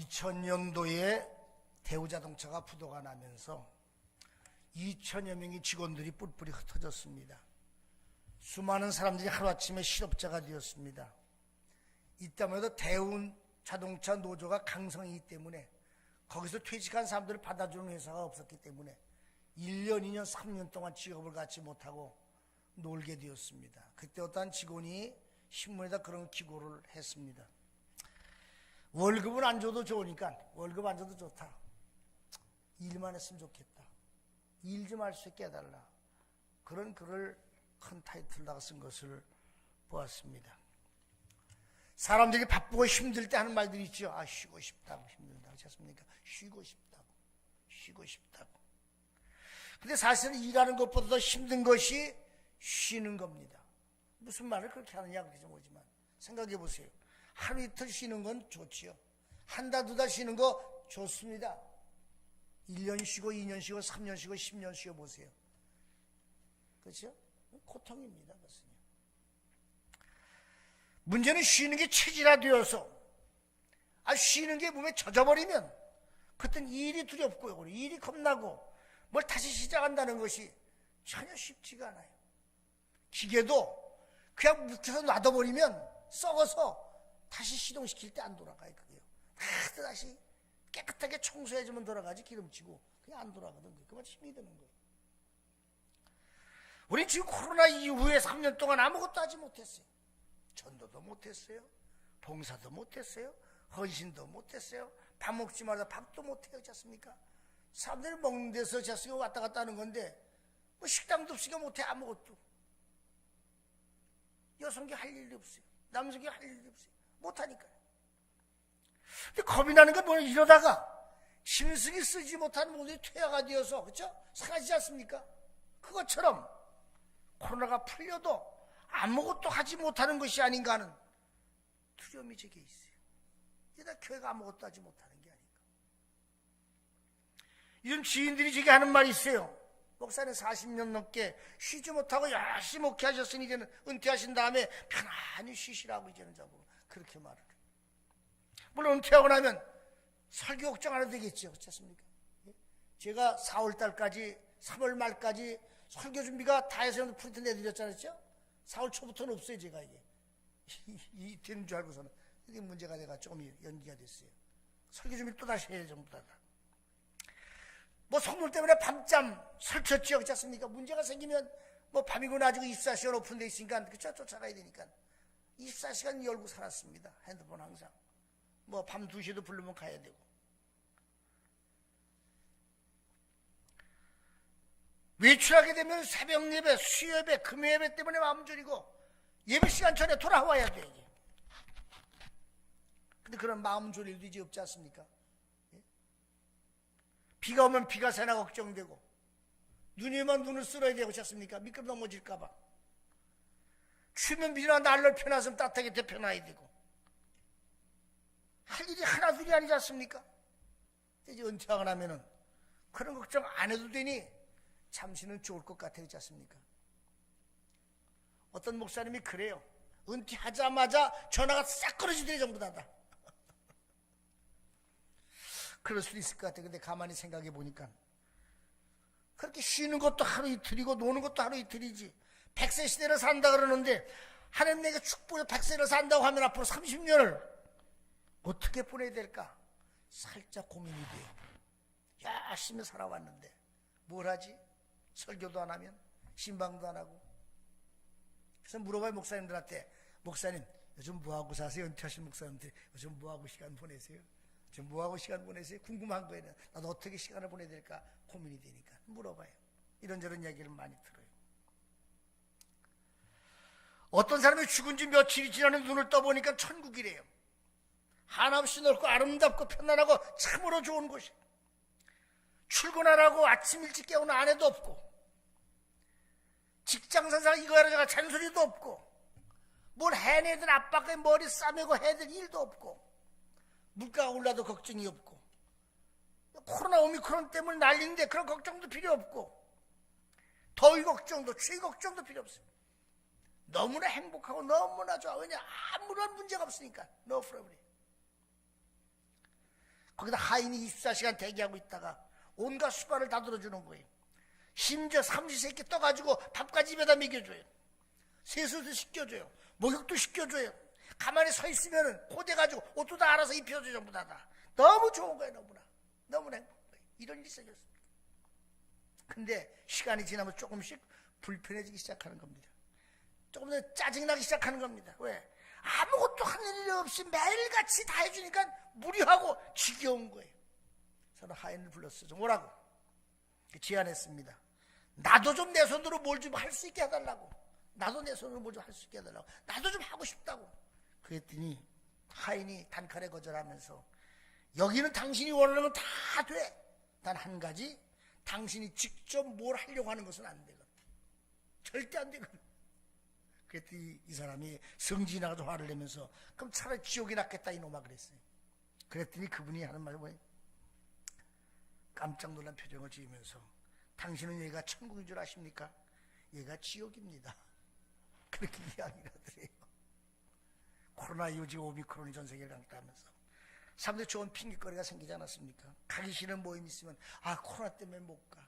2000년도에 대우자동차가 부도가 나면서 2000여 명의 직원들이 뿔뿔이 흩어졌습니다. 수많은 사람들이 하루아침에 실업자가 되었습니다. 이때마다 대우자동차 노조가 강성이기 때문에 거기서 퇴직한 사람들을 받아주는 회사가 없었기 때문에 1년, 2년, 3년 동안 직업을 갖지 못하고 놀게 되었습니다. 그때 어떤 직원이 신문에다 그런 기고를 했습니다. 월급은 안 줘도 좋으니까 월급 안 줘도 좋다. 일만 했으면 좋겠다. 일 좀 할 수 있게 해달라. 그런 글을 큰 타이틀로다가 쓴 것을 보았습니다. 사람들이 바쁘고 힘들 때 하는 말들이 있죠. 아, 쉬고 싶다고, 힘들다고. 그렇지 않습니까? 쉬고 싶다고, 쉬고 싶다고. 근데 사실은 일하는 것보다 더 힘든 것이 쉬는 겁니다. 무슨 말을 그렇게 하느냐 그렇게 좀 오지만 생각해 보세요. 하루 이틀 쉬는 건 좋지요. 한 달, 두 달 쉬는 거 좋습니다. 1년 쉬고 2년 쉬고 3년 쉬고 10년 쉬어 보세요. 그렇죠? 고통입니다. 그것은요. 문제는 쉬는 게 체질화되어서 쉬는 게 몸에 젖어버리면 그땐 일이 두렵고요. 일이 겁나고 뭘 다시 시작한다는 것이 전혀 쉽지가 않아요. 기계도 그냥 묵혀서 놔둬버리면 썩어서 다시 시동시킬 때 안 돌아가요. 그게요. 다시 깨끗하게 청소해주면 돌아가지 기름치고 그냥 안 돌아가던 거예요. 그만 힘이 드는 거예요. 우린 지금 코로나 이후에 3년 동안 아무것도 하지 못했어요. 전도도 못했어요. 봉사도 못했어요. 헌신도 못했어요. 밥 먹지 말자 밥도 못해요. 그렇지 않습니까? 사람들이 먹는 데서 자식이 왔다 갔다 하는 건데 뭐 식당도 없으니까 못해. 아무것도. 여성이 할 일이 없어요. 남성이 할 일이 없어요. 못하니까요. 근데 겁이 나는 건 뭐냐, 이러다가 짐승이 쓰지 못하는 모든 퇴화가 되어서, 그렇죠? 사라지지 않습니까? 그것처럼 코로나가 풀려도 아무것도 하지 못하는 것이 아닌가 하는 두려움이 제게 있어요. 이러다 교회가 아무것도 하지 못하는 게 아닌가. 이런 지인들이 제게 하는 말이 있어요. 목사님 40년 넘게 쉬지 못하고 열심히 목회하셨으니 이제는 은퇴하신 다음에 편안히 쉬시라고 이제는 저보고 그렇게 말을 해요. 물론 은퇴하고 나면 설교 걱정 안 해도 되겠죠. 그렇지 않습니까? 제가 4월 달까지 3월 말까지 설교 준비가 다 해서 프린트 내드렸잖아요. 4월 초부터는 없어요. 제가 이게 되는 줄 알고서는 이게 문제가 돼가 조금 연기가 됐어요. 설교 준비 또 다시 해야 전부 다. 뭐 성물 때문에 밤잠 설쳤죠. 그렇지 않습니까? 문제가 생기면 뭐 밤이고 낮이고 24시간 오픈되어 있으니까 그쵸? 쫓아가야 되니까 24시간 열고 살았습니다. 핸드폰 항상. 뭐 밤 2시에도 부르면 가야 되고. 외출하게 되면 새벽 예배, 수요예배, 금요예배 때문에 마음 졸이고 예배 시간 전에 돌아와야 돼. 이게. 근데 그런 마음 졸일 일이 없지 않습니까? 비가 오면 비가 새나 걱정되고 눈이 오면 눈을 쓸어야 되고 그렇지 않습니까? 미끄러 넘어질까봐. 추우면 비나 난로 펴놨으면 따뜻하게 데펴놔야 되고 할 일이 하나둘이 아니지 않습니까? 이제 은퇴하고 나면은 그런 걱정 안 해도 되니 잠시는 좋을 것 같아. 그렇지 않습니까? 어떤 목사님이 그래요. 은퇴하자마자 전화가 싹 끊어지더래 전부 다. 그럴 수도 있을 것 같아요. 근데 가만히 생각해 보니까 그렇게 쉬는 것도 하루 이틀이고 노는 것도 하루 이틀이지. 100세 시대를 산다 그러는데 하나님 내게 축복해 100세를 산다고 하면 앞으로 30년을 어떻게 보내야 될까? 살짝 고민이 돼요. 열심히 살아왔는데 뭘 하지? 설교도 안 하면 신방도 안 하고. 그래서 물어봐요. 목사님들한테. 목사님 요즘 뭐하고 사세요? 은퇴하신 목사님들 요즘 뭐하고 시간 보내세요? 지금 뭐하고 시간 보내세요? 궁금한 거예요. 나도 어떻게 시간을 보내야 될까 고민이 되니까 물어봐요. 이런저런 이야기를 많이 들어요. 어떤 사람이 죽은 지 며칠이 지나는 눈을 떠보니까 천국이래요. 한없이 넓고 아름답고 편안하고 참으로 좋은 곳이. 출근하라고 아침 일찍 깨우는 아내도 없고 직장선상 이거 하라 저거 잔소리도 없고 뭘 해내든 아빠가 머리 싸매고 해야 될 일도 없고 물가가 올라도 걱정이 없고 코로나 오미크론 때문에 난리인데 그런 걱정도 필요 없고 더위 걱정도 추위 걱정도 필요 없어요. 너무나 행복하고 너무나 좋아. 왜냐? 아무런 문제가 없으니까. No problem. 거기다 하인이 24시간 대기하고 있다가 온갖 수발을 다 들어주는 거예요. 심지어 삼시세끼 떠가지고 밥까지 입에다 먹여줘요. 세수도 시켜줘요. 목욕도 시켜줘요. 가만히 서 있으면은 고대가지고 옷도 다 알아서 입혀줘. 전부 다. 너무 좋은 거예요. 너무나 행복한 거예요. 이런 일이 생겼습니다. 근데 시간이 지나면 조금씩 불편해지기 시작하는 겁니다. 조금 더 짜증나기 시작하는 겁니다. 왜? 아무것도 하는 일이 없이 매일같이 다 해주니까 무료하고 지겨운 거예요. 저는 하인을 불렀어요. 뭐라고? 제안했습니다. 나도 좀 내 손으로 뭘 좀 할 수 있게 해달라고. 나도 내 손으로 뭘 좀 할 수 있게 해달라고. 나도 좀 하고 싶다고. 그랬더니 하인이 단칼에 거절하면서 여기는 당신이 원하는 건 다 돼. 단 한 가지, 당신이 직접 뭘 하려고 하는 것은 안 되거든. 절대 안 되거든. 그랬더니 이 사람이 성질이 나가서 화를 내면서 그럼 차라리 지옥이 낫겠다 이놈아 그랬어요. 그랬더니 그분이 하는 말이 뭐예요? 깜짝 놀란 표정을 지으면서 당신은 여기가 천국인 줄 아십니까? 여기가 지옥입니다. 그렇게 이야기를 하더래요. 코로나 이후 지금 오미크론이 전 세계를 강타하면서 사람들이 좋은 핑계거리가 생기지 않았습니까? 가기 싫은 모임 있으면 코로나 때문에 못 가.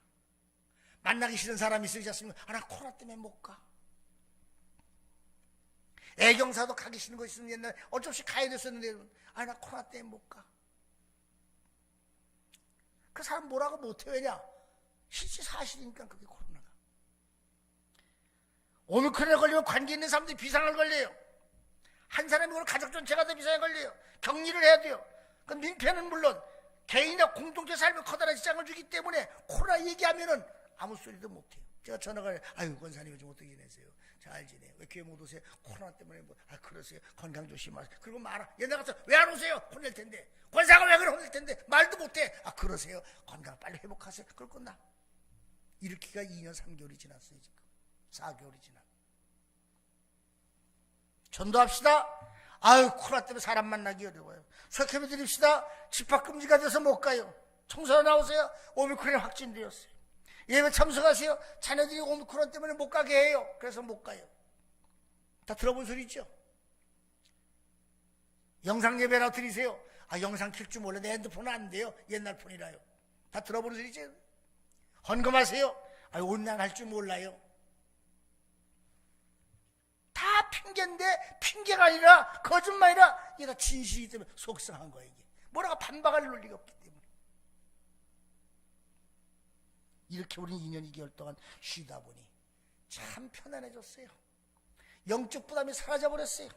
만나기 싫은 사람이 있지 않습니까? 나 코로나 때문에 못 가. 애경사도 가기 싫은 거 있으면 옛날에 어쩔 수 없이 가야 됐었는데 나 코로나 때문에 못 가. 그 사람 뭐라고 못해. 왜냐? 실제 사실이니까 그게 코로나가. 오미크론에 걸리면 관계 있는 사람들이 비상을 걸려요. 한 사람이 오늘 가족 전체가 다 비상에 걸려요. 격리를 해야 돼요. 그 민폐는 물론 개인이나 공동체 삶에 커다란 지장을 주기 때문에 코로나 얘기하면은 아무 소리도 못해요. 제가 전화가 권사님 요즘 어떻게 지내세요? 잘 지내요. 왜 교회 못 오세요? 코로나 때문에 그러세요. 건강 조심하세요. 그리고 말아. 옛날 같아 왜 안 오세요? 혼낼 텐데. 권사가 왜 그래? 혼낼 텐데. 말도 못해. 그러세요. 건강 빨리 회복하세요. 그럴 건나. 이렇게가 2년 3개월이 지났어요. 지금 4개월이 지나. 전도합시다. 코로나 때문에 사람 만나기 어려워요. 석회비 드립시다. 집합금지가 돼서 못 가요. 청소년 나오세요. 오미크론이 확진되었어요. 예배 참석하세요. 자녀들이 오미크론 때문에 못 가게 해요. 그래서 못 가요. 다 들어본 소리죠? 영상 예배나 드리세요. 영상 킬 줄 몰라. 내 핸드폰은 안 돼요. 옛날 폰이라요. 다 들어본 소리죠? 헌금하세요. 온라인 할 줄 몰라요. 다 핑계인데 핑계가 아니라 거짓말이라 이게 다 진실이기 때문에 속상한 거예요. 이게 뭐라고 반박할 논리가 없기 때문에. 이렇게 우리는 2년 2개월 동안 쉬다 보니 참 편안해졌어요. 영적 부담이 사라져버렸어요.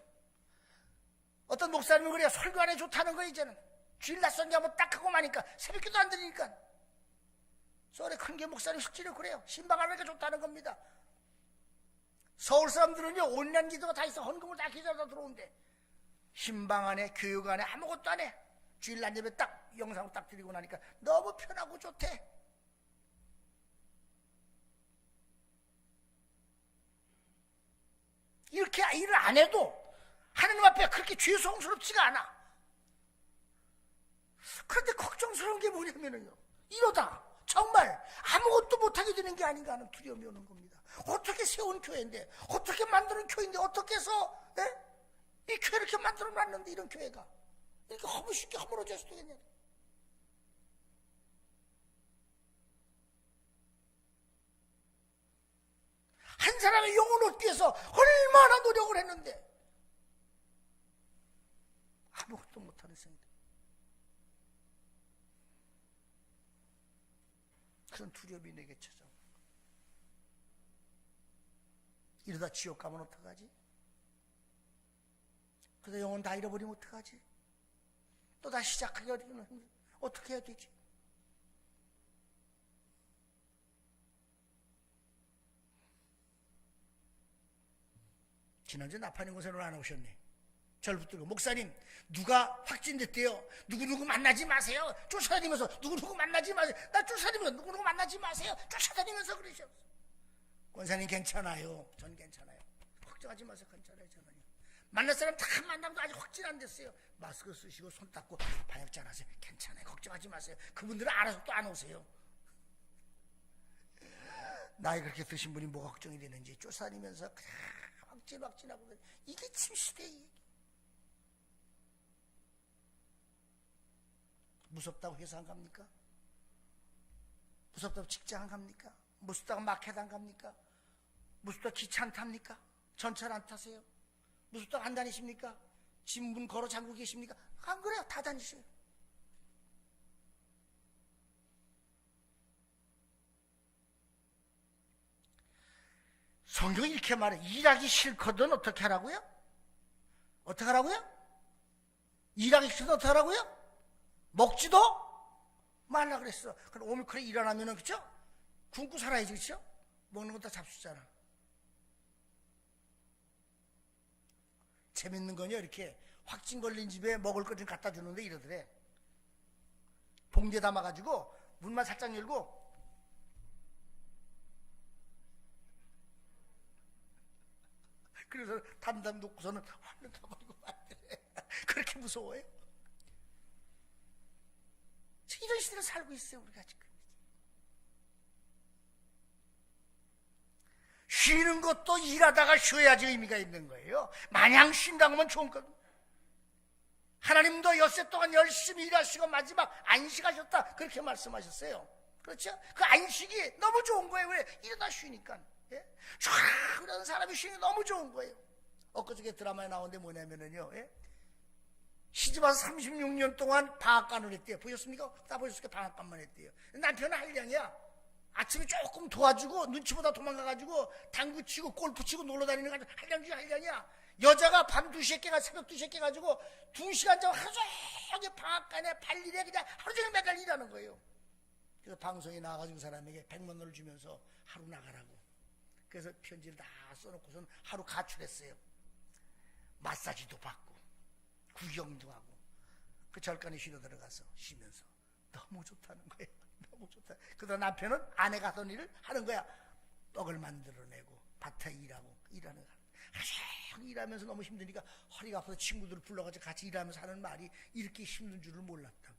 어떤 목사님은 그래요. 설교 안에 좋다는 거예요. 이제는 주일 낮 선교하면 딱 하고 마니까 새벽기도 안 드리니까. 서울의 큰교 목사님 실제로 그래요. 신방 안 하니까 좋다는 겁니다. 서울 사람들은요 온라인 기도가 다 있어. 헌금을 다 기도하다 들어온대. 신방 안에 교육 안에 아무것도 안 해. 주일 날 예배 딱 영상 딱 드리고 나니까 너무 편하고 좋대. 이렇게 일을 안 해도 하나님 앞에 그렇게 죄송스럽지가 않아. 그런데 걱정스러운 게 뭐냐면요, 이러다 정말 아무것도 못하게 되는 게 아닌가 하는 두려움이 오는 겁니다. 어떻게 세운 교회인데, 어떻게 만드는 교회인데, 어떻게 해서 이 교회를 이렇게 만들어 놨는데 이런 교회가 이렇게 쉽게 허물어질 수도 있겠냐. 한 사람의 영혼을 얻기 위해서 얼마나 노력을 했는데 아무것도 못하는 생각. 그런 두려움이 내게 찾아옵니다. 이러다 지옥 가면 어떡하지? 그러다 영혼 다 잃어버리면 어떡하지? 또 다시 시작하기 어떻게 해야 되지? 지난주 나파님 곳에 안 오셨네. 저를 붙들고, 목사님 누가 확진됐대요. 누구누구 만나지 마세요. 쫓아다니면서 누구누구 만나지 마세요. 나 쫓아다니면서 누구누구 만나지 마세요. 쫓아다니면서 그러셨어. 권사님 괜찮아요. 전 괜찮아요. 걱정하지 마세요. 괜찮아요. 저는요. 만날 사람 다 만나도 아직 확진 안 됐어요. 마스크 쓰시고 손 닦고 방역자 안 하세요. 괜찮아요. 걱정하지 마세요. 그분들은 알아서 또 안 오세요. 나이 그렇게 드신 분이 뭐가 걱정이 되는지 쫓아다니면서 확진하고, 이게 지금 시대의 얘기. 무섭다고 회사 안 갑니까? 무섭다고 직장 안 갑니까? 무섭다고 마켓 안 갑니까? 무섭다고 기차 안 탑니까? 전철 안 타세요? 무섭다고 안 다니십니까? 집 문 걸어 잠그고 계십니까? 안 그래요. 다 다니세요. 성경이 이렇게 말해. 일하기 싫거든 어떻게 하라고요? 어떻게 하라고요? 일하기 싫거든 어떻게 하라고요? 먹지도 말라 그랬어. 그럼 오미크론이 일어나면은, 그쵸? 굶고 살아야지, 그쵸? 먹는 거 다 잡수잖아. 재밌는 건요, 이렇게 확진 걸린 집에 먹을 거 좀 갖다 주는데 이러더래. 봉지에 담아가지고 문만 살짝 열고 그래서 담담 놓고서는 얼른 가버리고 말더래. 그렇게 무서워요? 이런 시대로 살고 있어요, 우리가 지금. 쉬는 것도 일하다가 쉬어야지 의미가 있는 거예요. 마냥 쉰다고 하면 좋은 것. 하나님도 엿새 동안 열심히 일하시고 마지막 안식하셨다, 그렇게 말씀하셨어요. 그렇죠? 그 안식이 너무 좋은 거예요. 왜? 이러다 쉬니까. 예? 촤 그런 사람이 쉬는 게 너무 좋은 거예요. 엊그저께 드라마에 나오는데 뭐냐면은요, 예? 시집와서 36년 동안 방앗간을 했대요. 보셨습니까? 다 보셨을까? 방앗간만 했대요. 남편은 한량이야. 아침에 조금 도와주고 눈치보다 도망가가지고 당구 치고 골프 치고 놀러 다니는 거 한량 중에 한량이야. 여자가 밤 2시에 깨가 새벽 2시에 깨가지고 2시간 정도 하루 종일 방앗간에 발일에 그냥 하루 종일 매달 일하는 거예요. 그래서 방송에 나와가지고 사람에게 100만 원을 주면서 하루 나가라고. 그래서 편지를 다 써놓고선 하루 가출했어요. 마사지도 받고 구경도 하고 그 절간에 쉬러 들어가서 쉬면서 너무 좋다는 거예요. 너무 좋다. 그러다 남편은 아내가 하던 일을 하는 거야. 떡을 만들어내고 밭에 일하고 일하는 거야. 하루 일하면서 너무 힘드니까 허리가 아파서 친구들을 불러가지고 같이 일하면서 하는 말이 이렇게 힘든 줄을 몰랐다고.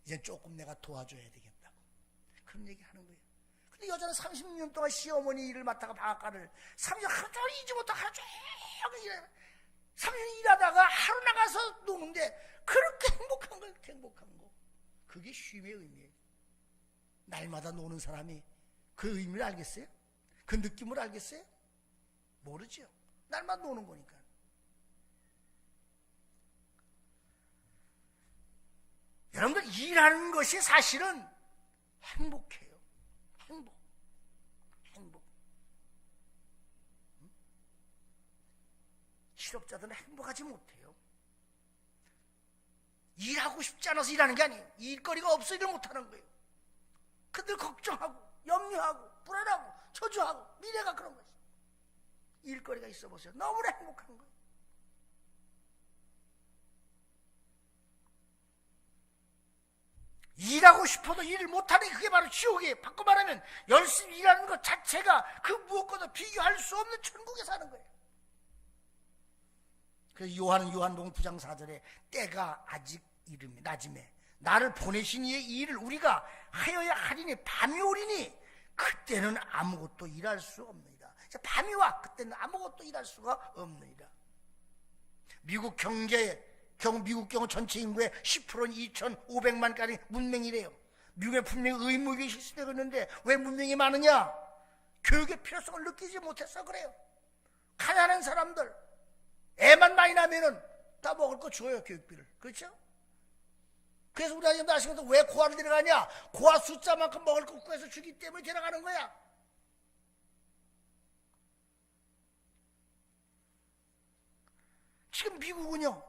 이제 조금 내가 도와줘야 되겠다고. 그런 얘기 하는 거예요. 근데 여자는 30년 동안 시어머니 일을 맡다가 방앗간을 30년 하루 종일 잊지 못하고 하루 종일 일해. 30년 일하다가 하루 나가서 노는데 그렇게 행복한 거예요. 행복한 거. 그게 쉼의 의미예요. 날마다 노는 사람이 그 의미를 알겠어요? 그 느낌을 알겠어요? 모르죠. 날마다 노는 거니까. 여러분들 일하는 것이 사실은 행복해요. 행복. 실업자들은 행복하지 못해요. 일하고 싶지 않아서 일하는 게 아니에요. 일거리가 없어 일을 못하는 거예요. 그들 걱정하고 염려하고 불안하고 저주하고 미래가 그런 거죠. 일거리가 있어 보세요. 너무나 행복한 거예요. 일하고 싶어도 일을 못하는 게 그게 바로 지옥이에요. 바꿔 말하면 열심히 일하는 것 자체가 그 무엇과도 비교할 수 없는 천국에 사는 거예요. 그래서 요한은 요한복음 9장 4절에 때가 아직 이름이 낮음에 나를 보내신 이의 이 일을 우리가 하여야 하리니 밤이 오리니 그때는 아무것도 일할 수 없느니라. 밤이 와 그때는 아무것도 일할 수가 없느니라. 미국 경우 전체 인구의 10%는 2,500만까지 문맹이래요. 미국에 분명히 의무교육이 실시되고 있는데 왜 문맹이 많으냐? 교육의 필요성을 느끼지 못해서 그래요. 가난한 사람들 애만 많이 나면은 다 먹을 거 줘요. 교육비를. 그렇죠? 그래서 우리 아줌마 아시면서 왜 고아를 데려가냐? 고아 숫자만큼 먹을 거 국가에서 주기 때문에 데려가는 거야. 지금 미국은요,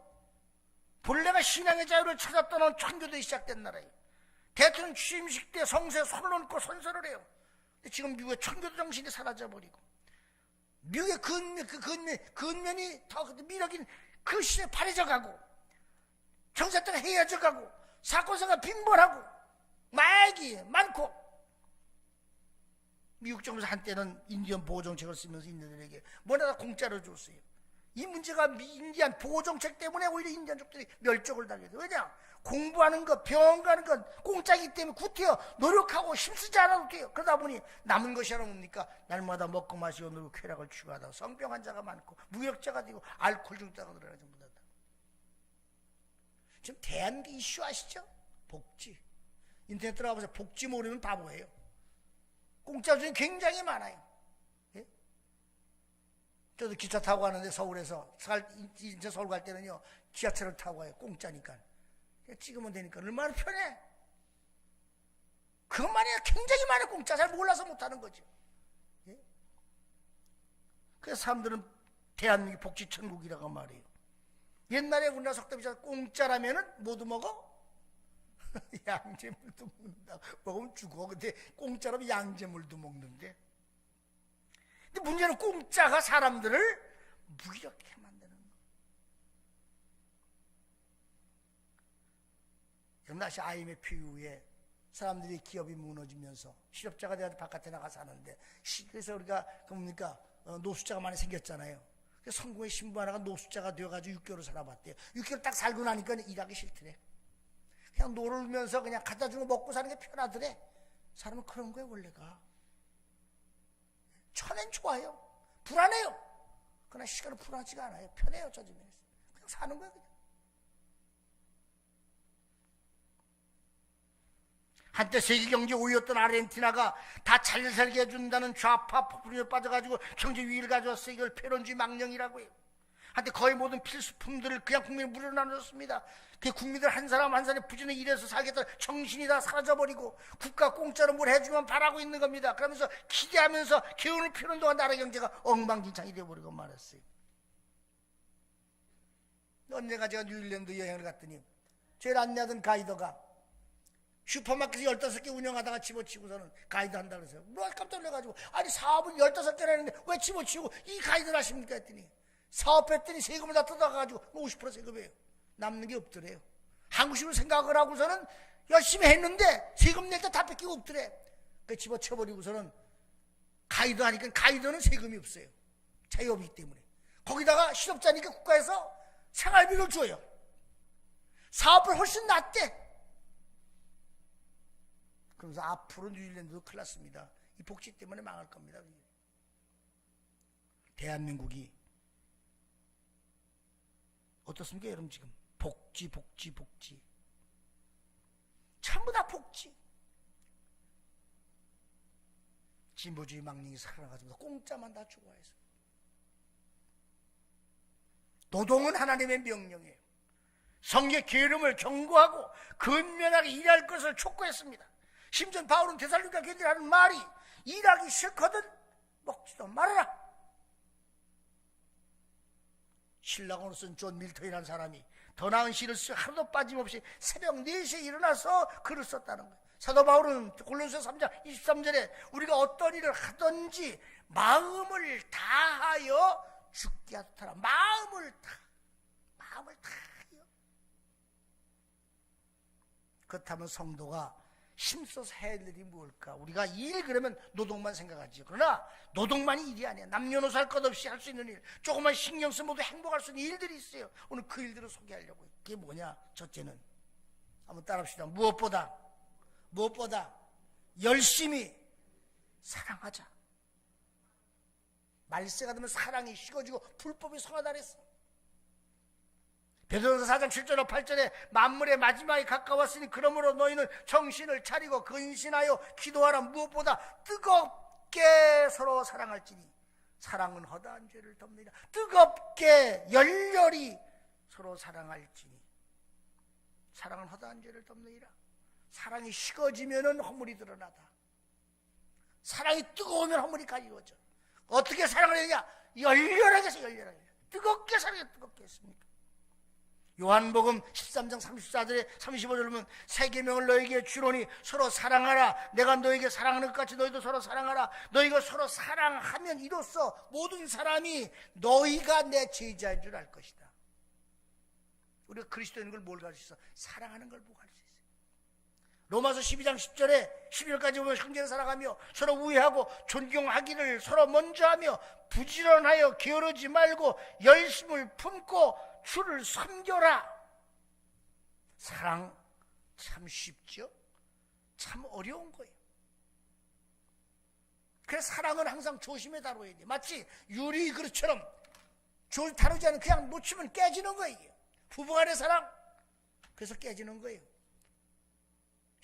본래가 신앙의 자유를 찾았던 청교도에 시작된 나라예요. 대통령 취임식 때 성서에 손을 얹고 선서를 해요. 근데 지금 미국의 청교도 정신이 사라져버리고 미국의 근면이 더 미력인 그 시대에 바래져가고 경찰들과 헤어져가고 사건사가 빈번하고 마약이 많고 미국 정부에서 한때는 인디언 보호정책을 쓰면서 인디언들에게 뭐나 공짜로 줬어요. 이 문제가 인디안 보호정책 때문에 오히려 인디안족들이 멸종을 당해요. 왜냐? 공부하는 것, 병원 가는 것 공짜이기 때문에 구태여 노력하고 힘쓰지 않아도 돼요. 그러다 보니 남은 것이 하나 뭡니까? 날마다 먹고 마시고 놀고 쾌락을 추구하다 성병 환자가 많고 무역자가 되고 알코올 중독자가 늘어나죠. 지금 대한민국 이슈 아시죠? 복지. 인터넷 들어가보세요. 복지 모르면 바보예요. 공짜 중에 굉장히 많아요. 예? 저도 기차 타고 가는데 서울에서 이제 서울 갈 때는요 지하철을 타고 가요. 공짜니까. 찍으면 되니까 얼마나 편해. 그것만이 굉장히 많은 공짜. 잘 몰라서 못하는 거죠. 예? 그래서 사람들은 대한민국이 복지천국이라고 말해요. 옛날에 우리나라 석대비자 공짜라면은 모두 먹어? 양재물도 먹는다. 먹으면 죽어. 근데 공짜라면 양재물도 먹는데. 근데 문제는 공짜가 사람들을 무기력하게 만드는 거예요. 여러분 아시 IMF 이후에 사람들이 기업이 무너지면서 실업자가 돼서 바깥에 나가 사는데, 그래서 우리가 뭡니까 노숙자가 많이 생겼잖아요. 성공의 신부 하나가 노숙자가 되어가지고 6개월을 살아봤대요. 6개월 딱 살고 나니까 일하기 싫더래. 그냥 놀면서 그냥 갖다 주고 먹고 사는 게 편하더래. 사람은 그런 거예요 원래가. 천엔 좋아요. 불안해요. 그러나 시간은 불안하지가 않아요. 편해요. 저 주변에서 그냥 사는 거예요. 그냥. 한때 세계 경제 5위였던 아르헨티나가 다 잘 살게 해준다는 좌파 포퓰리즘에 빠져가지고 경제 위기를 가져왔어요. 이걸 패권주의 망령이라고 해요. 한때 거의 모든 필수품들을 그냥 국민에 무료로 나눠줬습니다. 그 국민들 한 사람 한 사람이 부지런히 일해서 살겠다는 정신이 다 사라져버리고 국가 공짜로 뭘 해주면 바라고 있는 겁니다. 그러면서 기대하면서 기운을 피우는 동안 나라 경제가 엉망진창이 되어버리고 말았어요. 언젠가 제가 뉴질랜드 여행을 갔더니 제일 안내하던 가이더가 슈퍼마켓을 15개 운영하다가 집어치고서는 가이드 한다 그래서요. 뭐 깜짝 놀라가지고 아니 사업을 15개를 했는데 왜 집어치우고 이 가이드를 하십니까 했더니 사업했더니 세금을 다 뜯어가지고 50% 세금이에요. 남는 게 없더래요. 한국식으로 생각을 하고서는 열심히 했는데 세금 낼 때 다 뺏기고 없더래. 그 집어쳐버리고서는 가이드 하니까 가이드는 세금이 없어요. 자유업이기 때문에. 거기다가 실업자니까 국가에서 생활비를 줘요. 사업을 훨씬 낫대. 그러면서 앞으로 뉴질랜드도 큰일 났습니다. 이 복지 때문에 망할 겁니다. 대한민국이 어떻습니까 여러분? 지금 복지 전부 다 복지. 진보주의 망령이 살아나가지고 공짜만 다 좋아해서. 노동은 하나님의 명령이에요. 성의 게으름을 경고하고 근면하게 일할 것을 촉구했습니다. 심지어 바울은 데살로니가 교인들이 하는 말이 일하기 싫거든 먹지도 말아라. 신랑으로 쓴 존 밀턴이라는 사람이 더 나은 시를 하루도 빠짐없이 새벽 4시에 일어나서 글을 썼다는 거예요. 사도 바울은 골로새서 3장 23절에 우리가 어떤 일을 하든지 마음을 다하여 죽게 하도록 마음을 다하여. 그렇다면 성도가 힘써서 해야 할 일이 뭘까? 우리가 일 그러면 노동만 생각하지. 그러나 노동만이 일이 아니야. 남녀노소 할 것 없이 할 수 있는 일, 조금만 신경 쓰면 모두 행복할 수 있는 일들이 있어요. 오늘 그 일들을 소개하려고 해요. 그게 뭐냐? 첫째는 한번 따라합시다. 무엇보다 열심히 사랑하자. 말세가 되면 사랑이 식어지고 불법이 성하다 그랬어. 베드로전서 4장 7절과 8절에 만물의 마지막이 가까웠으니 그러므로 너희는 정신을 차리고 근신하여 기도하라. 무엇보다 뜨겁게 서로 사랑할지니 사랑은 허다한 죄를 덮느니라. 뜨겁게 열렬히 서로 사랑할지니 사랑은 허다한 죄를 덮느니라. 사랑이 식어지면은 허물이 드러나다. 사랑이 뜨거우면 허물이 가리워져. 어떻게 사랑을 해야 되냐? 열렬하게 해서 열렬하게. 뜨겁게 사랑해. 뜨겁게 했습니까? 요한복음 13장 34절에 35절에 보면 새 계명을 너에게 주노니 서로 사랑하라. 내가 너에게 사랑하는 것 같이 너희도 서로 사랑하라. 너희가 서로 사랑하면 이로써 모든 사람이 너희가 내 제자인 줄 알 것이다. 우리가 그리스도인 걸 뭘 가질 수 있어? 사랑하는 걸 보고 할 수 있어요. 로마서 12장 10절에 11절까지 보면 형제를 사랑하며 서로 우애하고 존경하기를 서로 먼저 하며 부지런하여 게으르지 말고 열심을 품고 주를 섬겨라. 사랑 참 쉽죠? 참 어려운 거예요. 그래서 사랑은 항상 조심해 다뤄야 돼. 마치 유리 그릇처럼 다루지 않으면 그냥 놓치면 깨지는 거예요. 부부간의 사랑 그래서 깨지는 거예요.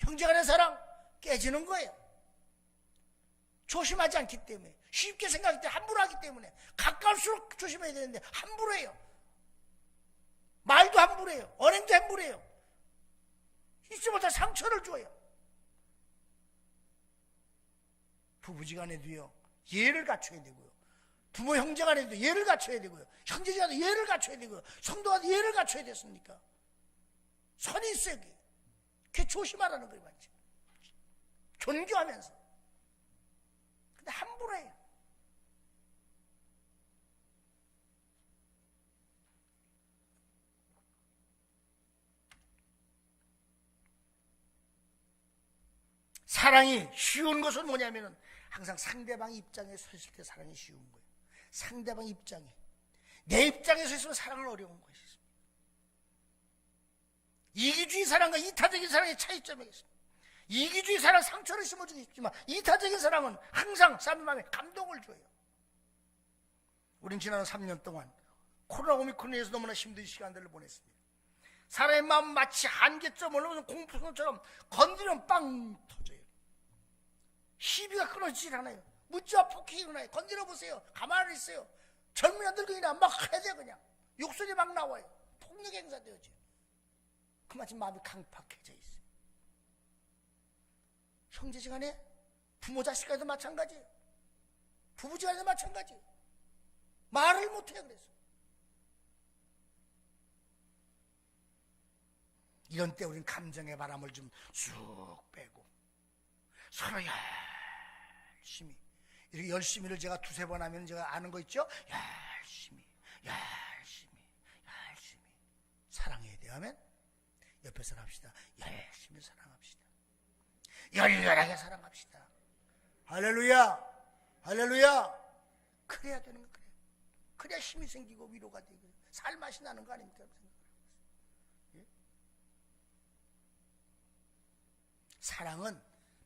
형제간의 사랑 깨지는 거예요. 조심하지 않기 때문에, 쉽게 생각할 때 함부로 하기 때문에. 가까울수록 조심해야 되는데 함부로 해요. 말도 함부로 해요. 언행도 함부로 해요. 잊지 못할 상처를 줘요. 부부지간에도요, 예를 갖춰야 되고요, 부모 형제간에도 예를 갖춰야 되고요, 형제간에도 예를 갖춰야 되고요, 성도간에도 예를 갖춰야 됐습니까? 선이 있어요. 그게 조심하라는 거예요. 맞죠? 존경하면서. 근데 함부로 해요. 사랑이 쉬운 것은 뭐냐면은 항상 상대방 입장에 서 있을 때 사랑이 쉬운 거예요. 상대방 입장에, 내 입장에 서 있으면 사랑은 어려운 것이 있습니다. 이기주의 사랑과 이타적인 사랑의 차이점이 있습니다. 이기주의 사랑 상처를 심어주고 있지만 이타적인 사랑은 항상 사람의 마음에 감동을 줘요. 우린 지난 3년 동안 코로나 오미크론에서 너무나 힘든 시간들을 보냈습니다. 사람의 마음 마치 한계점을 넘어서 공포선처럼 건드리면 빵 터져요. 시비가 끊어지질 않아요. 문자와 폭행이 일어나요. 건드려보세요. 가만히 있어요. 젊은이나 늙은이나 막 해대 그냥. 욕설이 막 나와요. 폭력 행사되어져요. 그만큼 마음이 강팍해져 있어요. 형제지간에, 부모 자식간에도 마찬가지예요. 부부지간에도 마찬가지예요. 말을 못해요. 그래서 이런 때 우리는 감정의 바람을 좀 쑥 빼고 서로 열심히, 이렇게 열심히를 제가 두세 번 하면 제가 아는 거 있죠? 열심히 사랑해야 돼 하면 옆에서 합시다. 열심히 사랑합시다. 열렬하게 사랑합시다. 할렐루야, 할렐루야. 그래야 되는 거. 그래야 힘이 생기고 위로가 되고 살맛이 나는 거 아닙니까? 예? 사랑은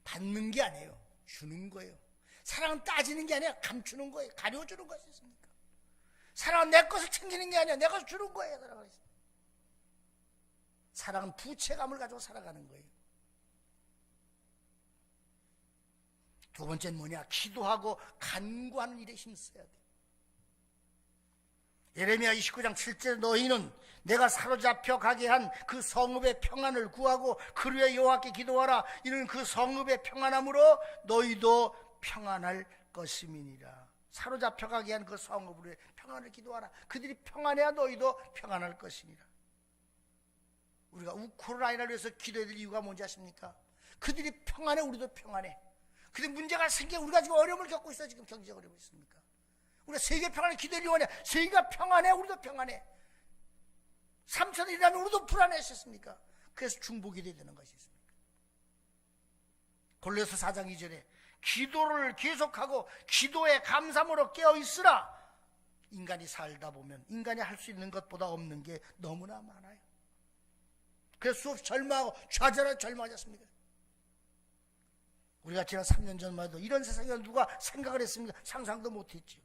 받는 게 아니에요. 주는 거예요. 사랑은 따지는 게 아니라 감추는 거예요. 가려주는 것이 있습니까? 사랑은 내 것을 챙기는 게 아니라 내 것을 주는 거예요. 사랑은 부채감을 가지고 살아가는 거예요. 두 번째는 뭐냐? 기도하고 간구하는 일에 힘써야 돼. 예레미야 29장 7절 너희는 내가 사로잡혀 가게 한 그 성읍의 평안을 구하고 그를 위해 여호와께 기도하라. 이는 그 성읍의 평안함으로 너희도 평안할 것임이니라. 사로잡혀 가게 한 그 성읍으로 평안을 기도하라. 그들이 평안해야 너희도 평안할 것이니라. 우리가 우크라이나를 위해서 기도해야 될 이유가 뭔지 아십니까? 그들이 평안해, 우리도 평안해. 근데 문제가 생겨 우리가 지금 어려움을 겪고 있어. 지금 경제적 어려움이 있습니까? 우리가 세계 평안을 기도하려고 하냐? 세계가 평안해, 우리도 평안해. 삼천이 일어나면 우리도 불안했었습니까? 그래서 중복이 돼야 되는 것이 있습니다. 골로새 4장 2절에 기도를 계속하고 기도의 감사함으로 깨어있으라. 인간이 살다 보면 인간이 할 수 있는 것보다 없는 게 너무나 많아요. 그래서 수없이 절망하고 좌절하고 절망하셨습니까? 우리가 지난 3년 전만 해도 이런 세상에 누가 생각을 했습니까? 상상도 못했죠.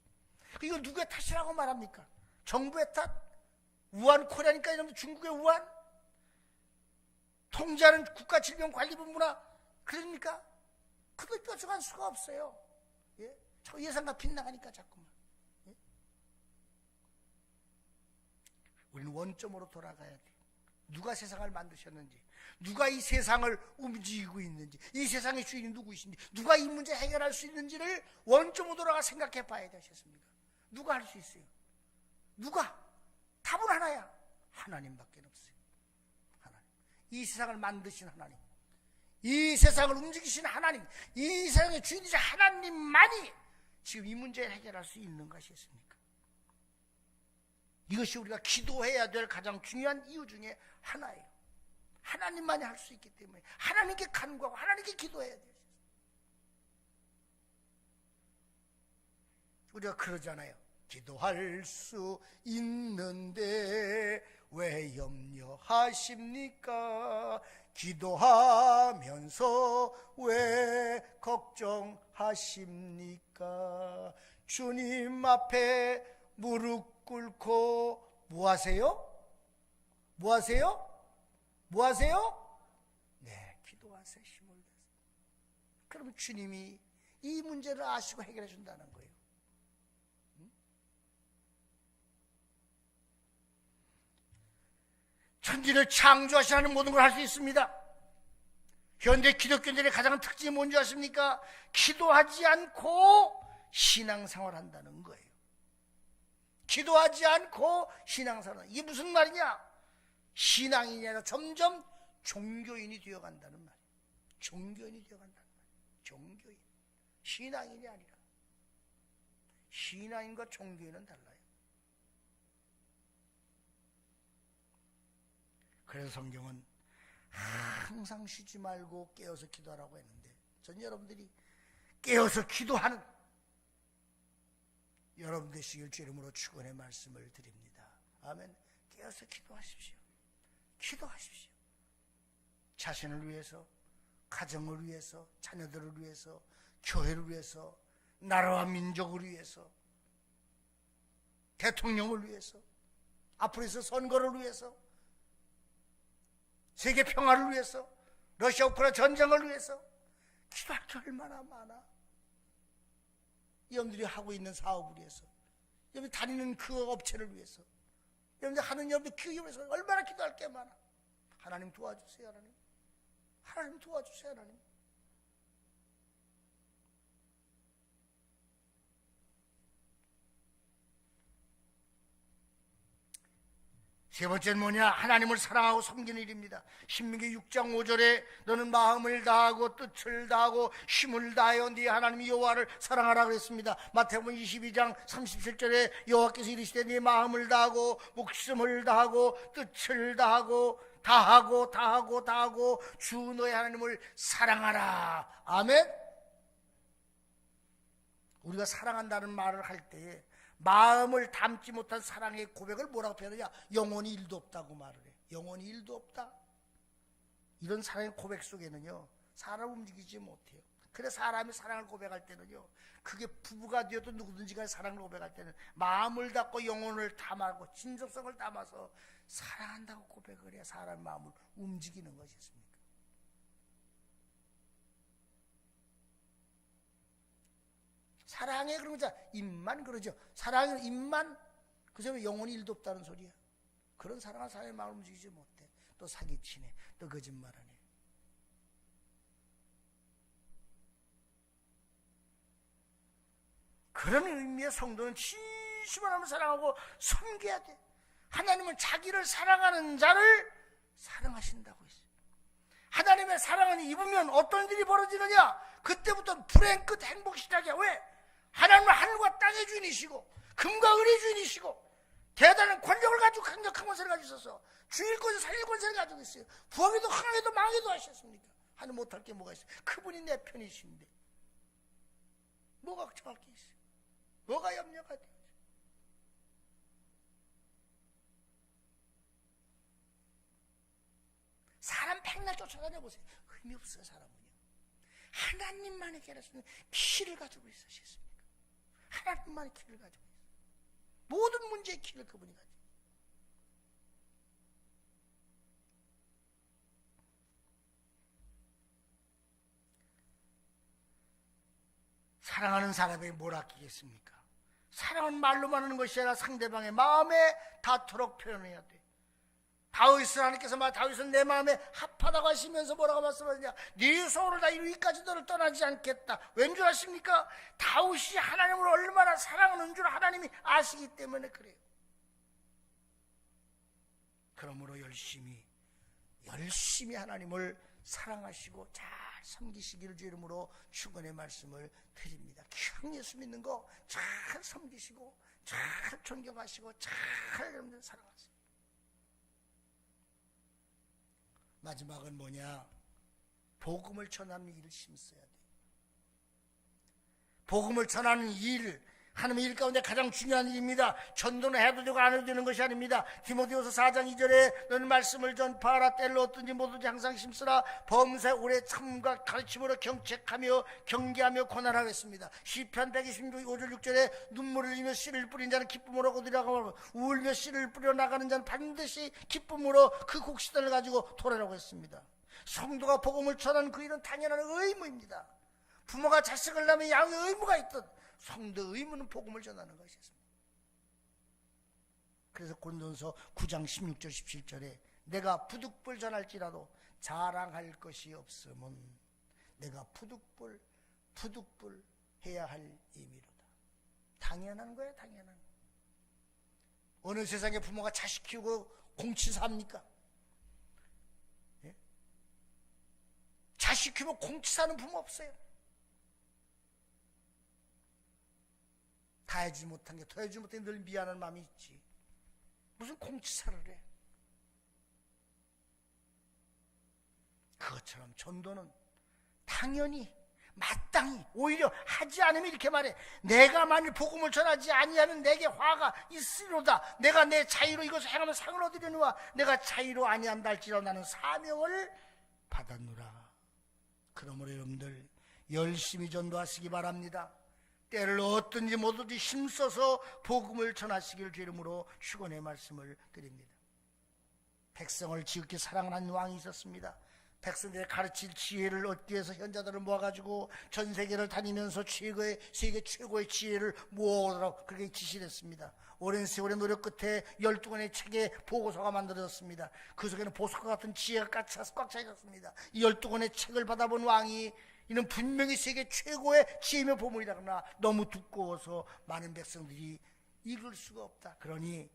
이거 누구의 탓이라고 말합니까? 정부의 탓? 우한 코리아니까 이러면 중국의 우한? 통제하는 국가질병관리본부나 그러니까? 그걸 뾰족할 수가 없어요. 예? 저 예상과 빗나가니까 자꾸만. 예? 우리는 원점으로 돌아가야 돼. 누가 세상을 만드셨는지, 누가 이 세상을 움직이고 있는지, 이 세상의 주인이 누구이신지, 누가 이 문제 해결할 수 있는지를 원점으로 돌아가 생각해 봐야 되셨습니까? 누가 할 수 있어요? 누가? 답은 하나야. 하나님밖에 없어요. 하나님. 이 세상을 만드신 하나님, 이 세상을 움직이신 하나님, 이 세상의 주인이신 하나님만이 지금 이 문제를 해결할 수 있는 것이 있습니까? 이것이 우리가 기도해야 될 가장 중요한 이유 중에 하나예요. 하나님만이 할 수 있기 때문에 하나님께 간구하고 하나님께 기도해야 돼요. 우리가 그러잖아요. 기도할 수 있는데 왜 염려하십니까? 기도하면서 왜 걱정하십니까? 주님 앞에 무릎 꿇고 뭐 하세요? 뭐 하세요? 뭐 하세요? 네, 기도하세요. 다세 힘을 다세. 그럼 주님이 이 문제를 아시고 해결해 준다는 거예요. 천지를 창조하시는 모든 걸 할 수 있습니다. 현대 기독교인들의 가장 특징이 뭔지 아십니까? 기도하지 않고 신앙생활 한다는 거예요. 기도하지 않고 신앙생활. 이게 무슨 말이냐? 신앙인이 아니라 점점 종교인이 되어간다는 말이에요. 종교인이 되어간다는 말이에요. 종교인. 신앙인이 아니라. 신앙인과 종교인은 달라요. 그래서 성경은 항상 쉬지 말고 깨어서 기도하라고 했는데, 전 여러분들이 깨어서 기도하는 여러분 되시길 주 이름으로 축원의 말씀을 드립니다. 아멘. 깨어서 기도하십시오. 기도하십시오. 자신을 위해서, 가정을 위해서, 자녀들을 위해서, 교회를 위해서, 나라와 민족을 위해서, 대통령을 위해서, 앞으로 있을 선거를 위해서, 세계 평화를 위해서, 러시아 우크라이나 전쟁을 위해서 기도할 게 얼마나 많아. 여러분들이 하고 있는 사업을 위해서, 여러분들이 다니는 그 업체를 위해서, 여러분들이 하는 여러분들 기업을 위해서 얼마나 기도할 게 많아. 하나님 도와주세요. 하나님, 하나님 도와주세요. 하나님. 세 번째는 뭐냐? 하나님을 사랑하고 섬기는 일입니다. 신명기 6장 5절에 너는 마음을 다하고 뜻을 다하고 힘을 다하여 네 하나님 여호와를 사랑하라 그랬습니다. 마태복음 22장 37절에 여호와께서 이르시되 네 마음을 다하고 목숨을 다하고 뜻을 다하고 주 너의 하나님을 사랑하라. 아멘. 우리가 사랑한다는 말을 할 때에 마음을 담지 못한 사랑의 고백을 뭐라고 표현하냐? 영원히 일도 없다고 말을 해. 영원히 일도 없다. 이런 사랑의 고백 속에는요, 사람을 움직이지 못해요. 그래서 사람이 사랑을 고백할 때는요, 그게 부부가 되어도 누구든지 간에 사랑을 고백할 때는 마음을 담고 영혼을 담아고 진정성을 담아서 사랑한다고 고백을 해야 사람 마음을 움직이는 것이 있습니다. 사랑해 그러면 입만 그러죠. 사랑은 입만, 그래서 영혼이 일도 없다는 소리야. 그런 사랑한 사람의 마음을 움직이지 못해. 또 사기치네, 또 거짓말하네. 그런 의미의 성도는 진심으로 하나님을 사랑하고 섬겨야 돼. 하나님은 자기를 사랑하는 자를 사랑하신다고 했어요. 하나님의 사랑을 입으면 어떤 일이 벌어지느냐? 그때부터 불행 끝 행복 시작이야. 왜? 하나님은 하늘과 땅의 주인이시고 금과 은의 주인이시고 대단한 권력을 가지고 강력한 권세를 가지고 있어서 죽일 권세 살릴 권세를 가지고 있어요. 부하기도 흥하기도 망하기도 하셨습니까? 하늘 못할 게 뭐가 있어요? 그분이 내 편이신데 뭐가 걱정할 게 있어요? 뭐가 염려가 돼요? 사람 백날 쫓아다녀보세요. 의미 없어요. 사람은요, 하나님만이 깨달으시는 키를 가지고 있으셨습니까? 하나님만이 키를 가지고 있어요. 모든 문제의 키를 그분이 가지고 있어요. 사랑하는 사람에게 뭘 아끼겠습니까? 사랑은 말로만 하는 것이 아니라 상대방의 마음에 닿도록 표현해야 돼. 다윗을 하나님께서 다윗은 내 마음에 합하다고 하시면서 뭐라고 말씀하시냐? 네 소원을 다 이루기까지 너를 떠나지 않겠다. 왠 줄 아십니까? 다윗이 하나님을 얼마나 사랑하는 줄 하나님이 아시기 때문에 그래요. 그러므로 열심히 하나님을 사랑하시고 잘 섬기시기를 주 이름으로 축원의 말씀을 드립니다. 참 예수 믿는 거 잘 섬기시고 잘 존경하시고 잘 여러분들 사랑하세요. 마지막은 뭐냐? 복음을 전하는 일을 힘써야 돼. 복음을 전하는 일, 하나님의 일 가운데 가장 중요한 일입니다. 전도는 해도 되고 안 해도 되는 것이 아닙니다. 디모데후서 4장 2절에 너는 말씀을 전파하라. 때를 얻든지 못든지 항상 힘쓰라. 범사에 오래 참과 가르침으로 경책하며 경계하며 권하라고 했습니다. 시편 126편 5절 6절에 눈물을 흘리며 씨를 뿌린 자는 기쁨으로 얻으리라고 하고 울며 씨를 뿌려 나가는 자는 반드시 기쁨으로 그 곡식단을 가지고 돌아라고 했습니다. 성도가 복음을 전하는 그 일은 당연한 의무입니다. 부모가 자식을 낳으면 양의 의무가 있듯 성도의 의무는 복음을 전하는 것이었습니다. 그래서 고린도전서 9장 16절 17절에 내가 부득불 전할지라도 자랑할 것이 없음은 내가 부득불 해야 할 의미로다. 당연한 거예요, 당연한. 어느 세상에 부모가 자식 키우고 공치사합니까? 예? 자식 키우면 공치사는 부모 없어요. 다 해주지 못한 게, 더 해주지 못한 게 늘 미안한 마음이 있지. 무슨 공치사를 해. 그것처럼 전도는 당연히 마땅히, 오히려 하지 않으면 이렇게 말해. 내가 만일 복음을 전하지 아니하면 내게 화가 있으리로다. 내가 내 자유로 이것을 행하면 상을 얻으려니와 내가 자유로 아니한다 할지라도 나는 사명을 받았노라. 그러므로 여러분들 열심히 전도하시기 바랍니다. 때를 얻든지 못든지 힘써서 복음을 전하시길 주 이름으로 축원의 말씀을 드립니다. 백성을 지극히 사랑하는 왕이 있었습니다. 백성들의 가르칠 지혜를 얻기 위해서 현자들을 모아가지고 전 세계를 다니면서 세계 최고의 지혜를 모으라고 그렇게 지시를 했습니다. 오랜 세월의 노력 끝에 12권의 책의 보고서가 만들어졌습니다. 그 속에는 보석과 같은 지혜가 꽉 차 있었습니다. 이 12권의 책을 받아본 왕이 이는 분명히 세계 최고의 지혜며 보물이다. 그러나 너무 두꺼워서 많은 백성들이 읽을 수가 없다. 그러니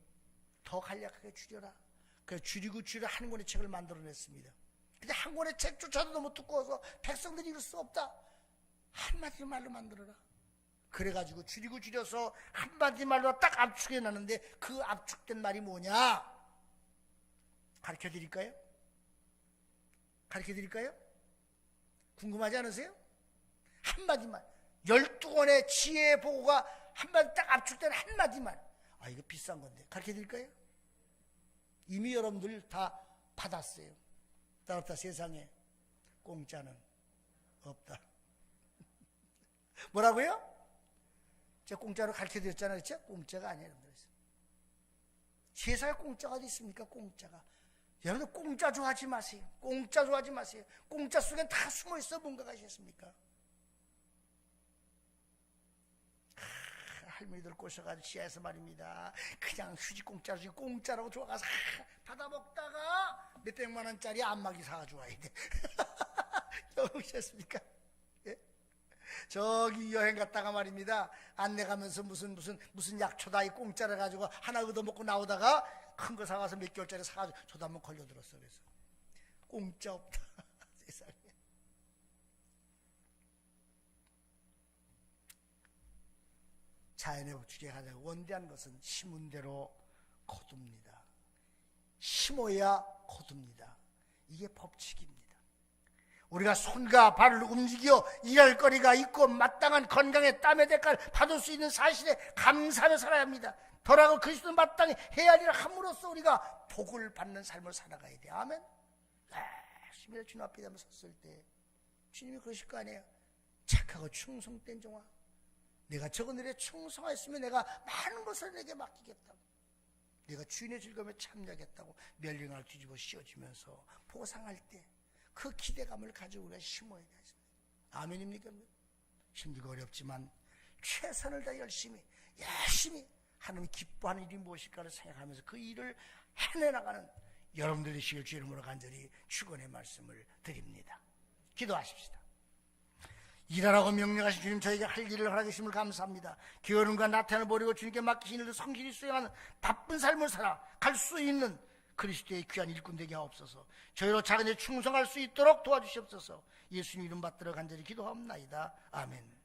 더 간략하게 줄여라. 그래서 줄이고 한 권의 책을 만들어냈습니다. 근데 한 권의 책조차도 너무 두꺼워서 백성들이 읽을 수 없다. 한마디 말로 만들어라. 그래가지고 줄여서 한마디 말로 딱 압축해놨는데 그 압축된 말이 뭐냐? 가르쳐드릴까요? 궁금하지 않으세요? 한마디만. 12권의 지혜의 보고가 한마디 딱 압축된 한마디만. 아, 이거 비싼 건데 가르쳐드릴까요? 이미 여러분들 다 받았어요. 따랐다. 세상에 공짜는 없다. 뭐라고요? 제가 공짜로 가르쳐드렸잖아요. 그렇죠? 공짜가 아니에요. 세상에 공짜가 어디 있습니까? 공짜가. 여러분들 공짜 좋아하지 마세요. 공짜 속엔 다 숨어있어. 뭔가가 있습니까? 할머니들 꼬셔가지고 지하에서 말입니다. 그냥 휴지 공짜라고 좋아가서 받아먹다가 몇백만 원짜리 안마기 사가지고 와야 돼. 여보셨습니까? 예? 저기 여행 갔다가 말입니다. 안내 가면서 무슨 약초다 이 공짜를 가지고 하나 얻어먹고 나오다가 큰 거 사가서 몇 개월짜리 사가지고 저도 한번 걸려들었어. 그래서 공짜 없다. 세상에. 자연의 법칙에 가장 원대한 것은 심은 대로 거둡니다. 심어야 거둡니다. 이게 법칙입니다. 우리가 손과 발을 움직여 일할 거리가 있고 마땅한 건강의 땀의 대가를 받을 수 있는 사실에 감사하며 살아야 합니다. 더라고 그리스도 마땅히 해야 할 일을 함으로써 우리가 복을 받는 삶을 살아가야 돼. 아멘. 열심히 주님 앞에 섰을 때 주님이 그러실 거 아니에요. 착하고 충성된 종아, 내가 적은 일에 충성하였으면 내가 많은 것을 내게 맡기겠다고, 내가 주인의 즐거움에 참여하겠다고 멸령을 뒤집어 씌워주면서 보상할 때 그 기대감을 가지고 우리가 심어야 되겠습니다. 아멘입니까? 힘들고 어렵지만 최선을 다해 열심히 하나님 기뻐하는 일이 무엇일까를 생각하면서 그 일을 해내나가는 여러분들의 되시길 주 이름으로 간절히 축원의 말씀을 드립니다. 기도하십시다. 일하라고 명령하신 주님, 저에게 할 일을 허락해 주심을 감사합니다. 게으름과 나태함을 버리고 주님께 맡기신 일을 성실히 수행하는 바쁜 삶을 살아 갈 수 있는 그리스도의 귀한 일꾼 되게 하옵소서. 저희로 작은 일 충성할 수 있도록 도와주시옵소서. 예수님 이름 받들어 간절히 기도하옵나이다. 아멘.